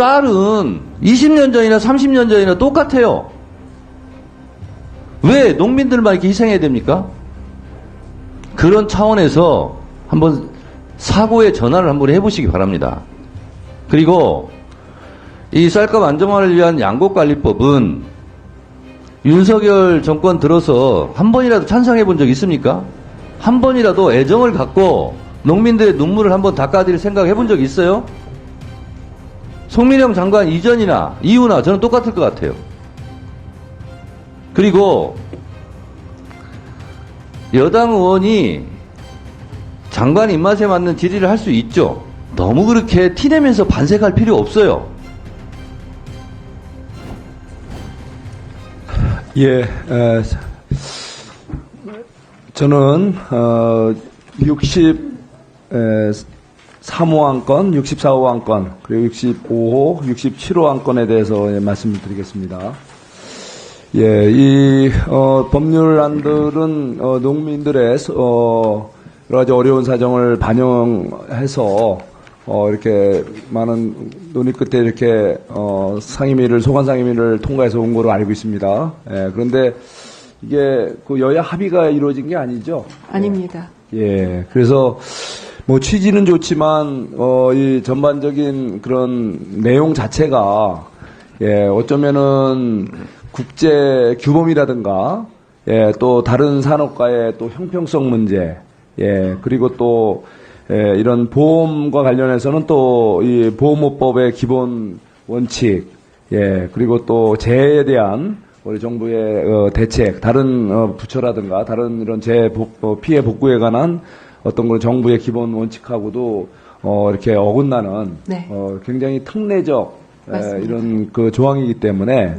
쌀은 20년 전이나 30년 전이나 똑같아요. 왜 농민들만 이렇게 희생해야 됩니까? 그런 차원에서 한번 사고의 전환을 한번 해보시기 바랍니다. 그리고 이 쌀값 안정화를 위한 양곡관리법은 윤석열 정권 들어서 한 번이라도 찬성해 본 적 있습니까? 한 번이라도 애정을 갖고 농민들의 눈물을 한번 닦아드릴 생각 해본 적 있어요? 송민영 장관 이전이나 이후나 저는 똑같을 것 같아요. 그리고 여당 의원이 장관 입맛에 맞는 질의를 할 수 있죠. 너무 그렇게 티내면서 반색할 필요 없어요. 예, 저는 63호 안건, 64호 안건, 그리고 65호, 67호 안건에 대해서 말씀을 드리겠습니다. 예, 이 법률안들은 농민들의 여러 가지 어려운 사정을 반영해서 이렇게 많은 논의 끝에 이렇게 상임위를 소관 상임위를 통과해서 온 거로 알고 있습니다. 예, 그런데 이게 그 여야 합의가 이루어진 게 아니죠? 아닙니다. 예, 그래서 뭐 취지는 좋지만 이 전반적인 그런 내용 자체가 예, 어쩌면은 국제 규범이라든가 예, 또 다른 산업과의 또 형평성 문제 예, 그리고 또 예, 이런 보험과 관련해서는 또 이 보험업법의 기본 원칙 예, 그리고 또 재해에 대한 우리 정부의 대책, 다른 부처라든가 다른 이런 피해 복구에 관한 어떤 그 정부의 기본 원칙하고도 이렇게 어긋나는 네. 굉장히 특례적 이런 그 조항이기 때문에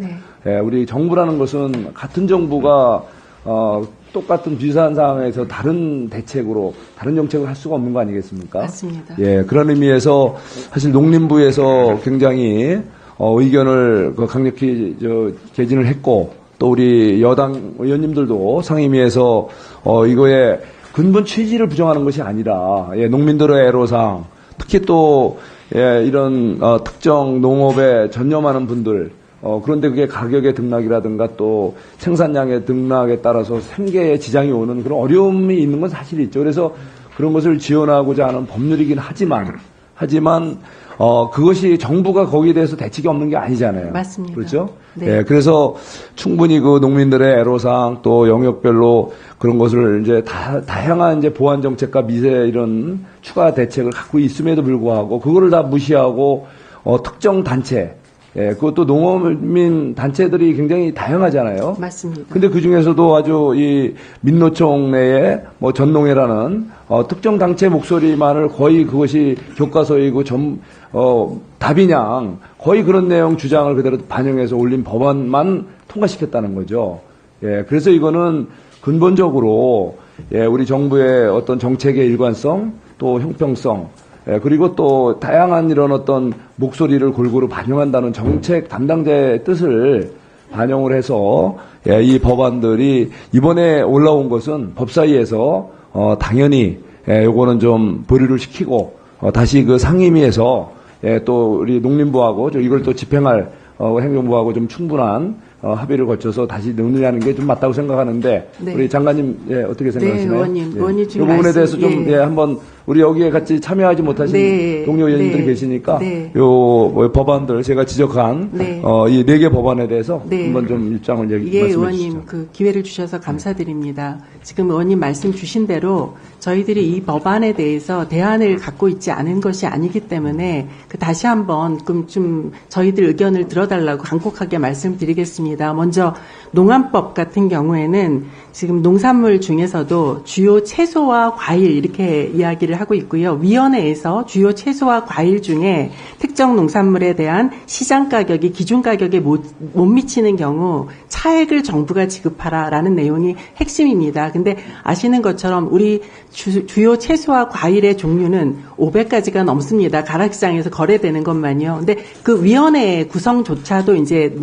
네. 우리 정부라는 것은 같은 정부가 똑같은 비슷한 상황에서 다른 대책으로 다른 정책을 할 수가 없는 거 아니겠습니까? 맞습니다. 예, 그런 의미에서 사실 농림부에서 굉장히 의견을 강력히 개진을 했고 또 우리 여당 의원님들도 상임위에서 이거에 근본 취지를 부정하는 것이 아니라 예, 농민들의 애로사항 특히 또 예, 이런 특정 농업에 전념하는 분들 그런데 그게 가격의 등락이라든가 또 생산량의 등락에 따라서 생계에 지장이 오는 그런 어려움이 있는 건 사실이 있죠. 그래서 그런 것을 지원하고자 하는 법률이긴 하지만 그것이 정부가 거기에 대해서 대책이 없는 게 아니잖아요. 맞습니다. 그렇죠? 네. 예, 그래서 충분히 그 농민들의 애로사항 또 영역별로 그런 것을 이제 다양한 이제 보완 정책과 미세 이런 추가 대책을 갖고 있음에도 불구하고 그거를 다 무시하고 특정 단체 예, 그것도 농어민 단체들이 굉장히 다양하잖아요. 맞습니다. 근데 그 중에서도 아주 이 민노총 내에 뭐 전농회라는 특정 단체 목소리만을 거의 그것이 교과서이고 답이냥 거의 그런 내용 주장을 그대로 반영해서 올린 법안만 통과시켰다는 거죠. 예, 그래서 이거는 근본적으로 예, 우리 정부의 어떤 정책의 일관성 또 형평성 예, 그리고 또 다양한 이런 어떤 목소리를 골고루 반영한다는 정책 담당자의 뜻을 반영을 해서 예, 이 법안들이 이번에 올라온 것은 법사위에서 당연히 예, 요거는 좀 보류를 시키고 다시 그 상임위에서 예, 또 우리 농림부하고 이걸 또 집행할 행정부하고 좀 충분한 합의를 거쳐서 다시 논의하는 게 좀 맞다고 생각하는데 네. 우리 장관님 예, 어떻게 생각하시나요? 네, 의원님, 예. 의원님 지금 이 부분에 대해서 좀 예. 예, 한번 우리 여기에 같이 참여하지 못하신 네. 동료 의원님들이 네. 계시니까 네. 요 법안들 제가 지적한 네. 이 4개 법안에 대해서 네. 한번 좀 입장을 예, 말씀해 의원님 주시죠. 그 기회를 주셔서 감사드립니다. 지금 의원님 말씀 주신 대로 저희들이 이 법안에 대해서 대안을 갖고 있지 않은 것이 아니기 때문에 다시 한번 좀 저희들 의견을 들어달라고 간곡하게 말씀드리겠습니다. 먼저 농안법 같은 경우에는 지금 농산물 중에서도 주요 채소와 과일 이렇게 이야기를 하고 있고요. 위원회에서 주요 채소와 과일 중에 특정 농산물에 대한 시장 가격이 기준 가격에 못 미치는 경우 차액을 정부가 지급하라라는 내용이 핵심입니다. 근데 아시는 것처럼 우리 주요 채소와 과일의 종류는 500가지가 넘습니다. 가락시장에서 거래되는 것만요. 근데 그 위원회 구성조차도 이제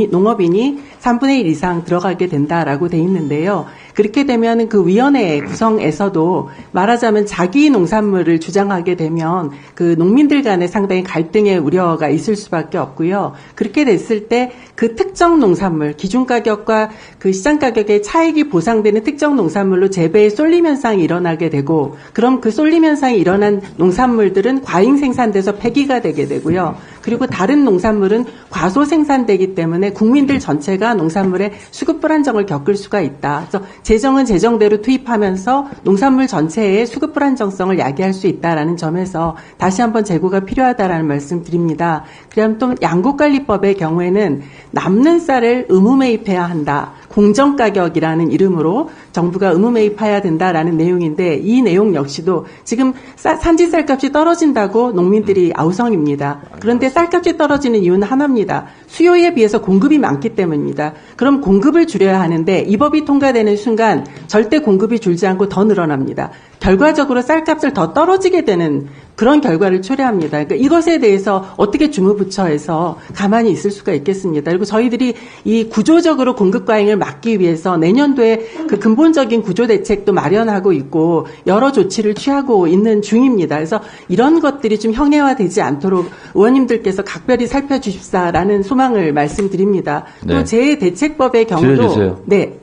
농업인이 3분의 1 이상 들어가게 된다라고 돼 있는데요. 그렇게 되면 그 위원회 구성에서도 말하자면 자기 농산물을 주장하게 되면 그 농민들 간에 상당히 갈등의 우려가 있을 수밖에 없고요. 그렇게 됐을 때 그 특정 농산물, 기준 가격과 그 시장 가격의 차익이 보상되는 특정 농산물로 재배의 쏠림 현상이 일어나게 되고, 그럼 그 쏠림 현상이 일어난 농산물들은 과잉 생산돼서 폐기가 되게 되고요. 그리고 다른 농산물은 과소 생산되기 때문에 국민들 전체가 농산물의 수급 불안정을 겪을 수가 있다. 그래서 재정은 재정대로 투입하면서 농산물 전체의 수급 불안정성을 야기할 수 있다라는 점에서 다시 한번 재고가 필요하다라는 말씀 드립니다. 그다음 또 양곡관리법의 경우에는 남는 쌀을 의무 매입해야 한다. 공정가격이라는 이름으로 정부가 의무 매입해야 된다라는 내용인데, 이 내용 역시도 지금 산지 쌀값이 떨어진다고 농민들이 아우성입니다. 그런데 쌀값이 떨어지는 이유는 하나입니다. 수요에 비해서 공급이 많기 때문입니다. 그럼 공급을 줄여야 하는데 이 법이 통과되는 순간 절대 공급이 줄지 않고 더 늘어납니다. 결과적으로 쌀값을 더 떨어지게 되는 그런 결과를 초래합니다. 그러니까 이것에 대해서 어떻게 주무부처에서 가만히 있을 수가 있겠습니다. 그리고 저희들이 이 구조적으로 공급 과잉을 막기 위해서 내년도에 그 근본적인 구조 대책도 마련하고 있고 여러 조치를 취하고 있는 중입니다. 그래서 이런 것들이 좀 형해화되지 않도록 의원님들께서 각별히 살펴주십사라는 소망을 말씀드립니다. 네. 또 재해대책법의 경우도 줄여주세요. 네,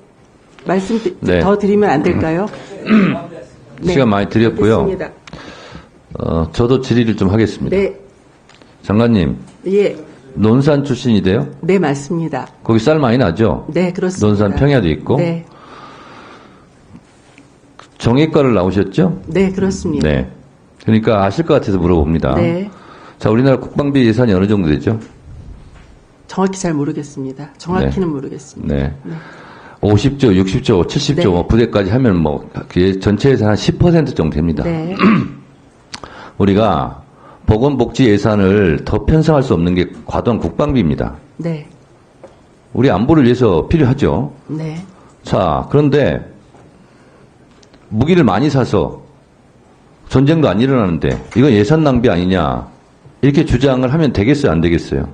말씀 네. 더 드리면 안 될까요? 네. 시간 많이 드렸고요. 됐습니다. 저도 질의를 좀 하겠습니다. 네, 장관님, 예, 논산 출신이돼요? 네 맞습니다. 거기 쌀 많이 나죠? 네 그렇습니다. 논산 평야도 있고. 네, 정액과를 나오셨죠? 네 그렇습니다. 네. 그러니까 아실 것 같아서 물어봅니다. 네, 자, 우리나라 국방비 예산이 어느 정도 되죠? 정확히 잘 모르겠습니다. 정확히는 모르겠습니다. 네. 50조, 60조, 70조, 네. 뭐 부대까지 하면 뭐, 그게 전체 예산 한 10% 정도 됩니다. 네, 우리가 보건복지 예산을 더 편성할 수 없는 게 과도한 국방비입니다. 네, 우리 안보를 위해서 필요하죠. 네, 자, 그런데 무기를 많이 사서 전쟁도 안 일어나는데 이건 예산 낭비 아니냐 이렇게 주장을 하면 되겠어요, 안 되겠어요?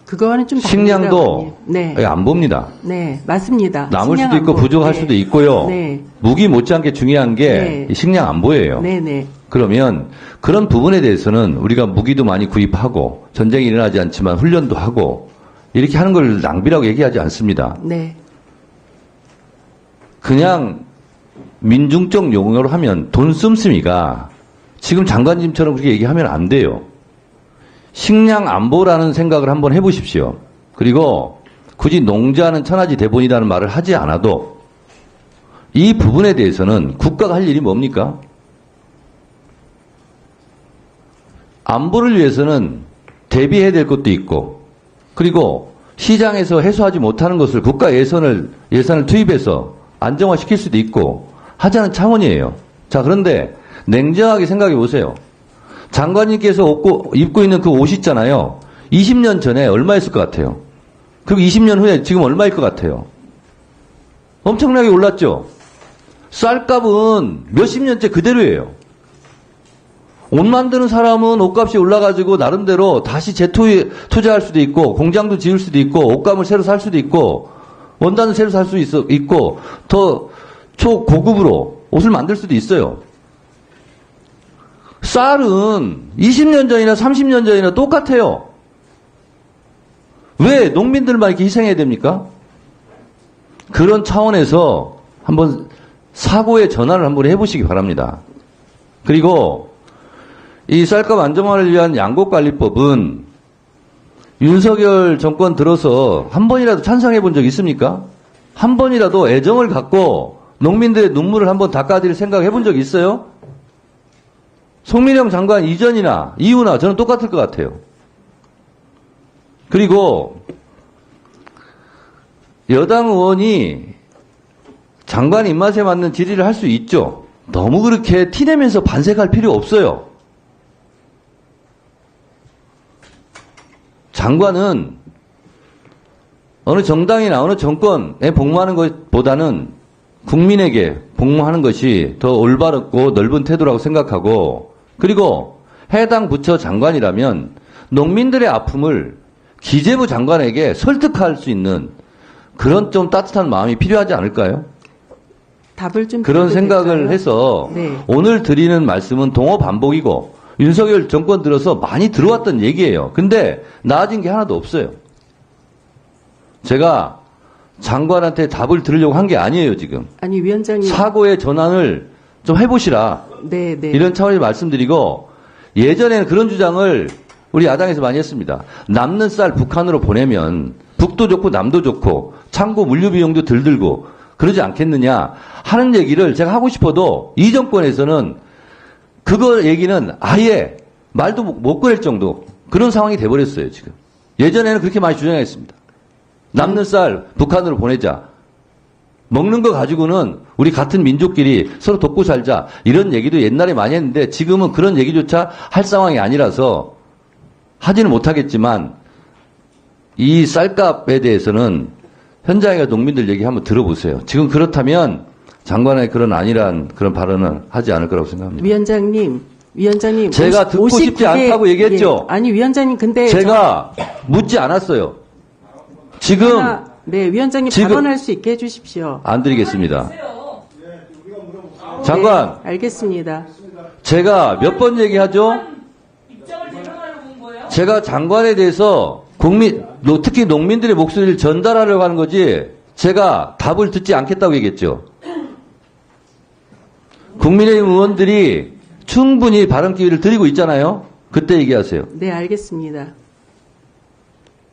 그거는 좀 식량도 네, 안 봅니다. 네 맞습니다. 남을 식량 수도 있고 안보. 부족할 네. 수도 있고요. 네, 무기 못지않게 중요한 게 네. 이 식량 안보예요. 네, 네, 그러면 그런 부분에 대해서는 우리가 무기도 많이 구입하고 전쟁이 일어나지 않지만 훈련도 하고 이렇게 하는 걸 낭비라고 얘기하지 않습니다. 네, 그냥 민중적 용어로 하면 돈 씀씀이가 지금 장관님처럼 그렇게 얘기하면 안 돼요. 식량 안보라는 생각을 한번 해보십시오. 그리고 굳이 농자는 천하지 대본이라는 말을 하지 않아도 이 부분에 대해서는 국가가 할 일이 뭡니까? 안보를 위해서는 대비해야 될 것도 있고, 그리고 시장에서 해소하지 못하는 것을 국가 예산을 투입해서 안정화시킬 수도 있고 하자는 차원이에요. 자, 그런데 냉정하게 생각해 보세요. 장관님께서 입고 있는 그 옷 있잖아요. 20년 전에 얼마였을 것 같아요? 그리고 20년 후에 지금 얼마일 것 같아요? 엄청나게 올랐죠? 쌀값은 몇십 년째 그대로예요. 옷 만드는 사람은 옷값이 올라가지고 나름대로 다시 재투자할 수도 있고 공장도 지을 수도 있고 옷감을 새로 살 수도 있고 원단을 새로 살 수 있고 더 초고급으로 옷을 만들 수도 있어요. 쌀은 20년 전이나 30년 전이나 똑같아요. 왜 농민들만 이렇게 희생해야 됩니까? 그런 차원에서 한번 사고의 전환을 한번 해보시기 바랍니다. 그리고 이 쌀값 안정화를 위한 양곡관리법은 윤석열 정권 들어서 한 번이라도 찬성해 본 적 있습니까? 한 번이라도 애정을 갖고 농민들의 눈물을 한번 닦아드릴 생각 해본 적 있어요? 송민영 장관 이전이나 이후나 저는 똑같을 것 같아요. 그리고 여당 의원이 장관 입맛에 맞는 질의를 할 수 있죠. 너무 그렇게 티내면서 반색할 필요 없어요. 장관은 어느 정당이나 어느 정권에 복무하는 것보다는 국민에게 복무하는 것이 더 올바르고 넓은 태도라고 생각하고, 그리고 해당 부처 장관이라면 농민들의 아픔을 기재부 장관에게 설득할 수 있는 그런 좀 따뜻한 마음이 필요하지 않을까요? 답을 좀 그런 드려도 생각을 될까요? 해서 네. 오늘 드리는 말씀은 동호 반복이고 윤석열 정권 들어서 많이 들어왔던 얘기예요. 근데 나아진 게 하나도 없어요. 제가 장관한테 답을 들으려고 한 게 아니에요, 지금. 아니 위원장님. 사고의 전환을 좀 해보시라. 네, 네. 이런 차원에서 말씀드리고 예전에는 그런 주장을 우리 야당에서 많이 했습니다. 남는 쌀 북한으로 보내면 북도 좋고 남도 좋고 창고 물류 비용도 덜 들고 그러지 않겠느냐 하는 얘기를 제가 하고 싶어도 이 정권에서는 그거 얘기는 아예 말도 못 꺼낼 정도 그런 상황이 돼버렸어요, 지금. 예전에는 그렇게 많이 주장했습니다. 남는 쌀 북한으로 보내자. 먹는 거 가지고는 우리 같은 민족끼리 서로 돕고 살자. 이런 얘기도 옛날에 많이 했는데 지금은 그런 얘기조차 할 상황이 아니라서 하지는 못하겠지만 이 쌀값에 대해서는 현장에 가 농민들 얘기 한번 들어보세요. 지금 그렇다면 장관의 그런 안일한 그런 발언은 하지 않을 거라고 생각합니다. 위원장님. 제가 듣고 싶지 않다고 얘기했죠? 예. 아니, 위원장님, 근데. 제가 묻지 않았어요. 지금 네, 위원장님 지금- 발언할 수 있게 해주십시오. 안 드리겠습니다. 장관, 네, 알겠습니다. 제가 몇 번 얘기하죠? 제가 장관에 대해서 특히 농민들의 목소리를 전달하려고 하는 거지, 제가 답을 듣지 않겠다고 얘기했죠. 국민의힘 의원들이 충분히 발언 기회를 드리고 있잖아요. 그때 얘기하세요. 네, 알겠습니다.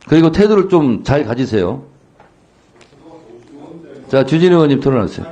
그리고 태도를 좀 잘 가지세요. 자, 주진 의원님 토론하세요.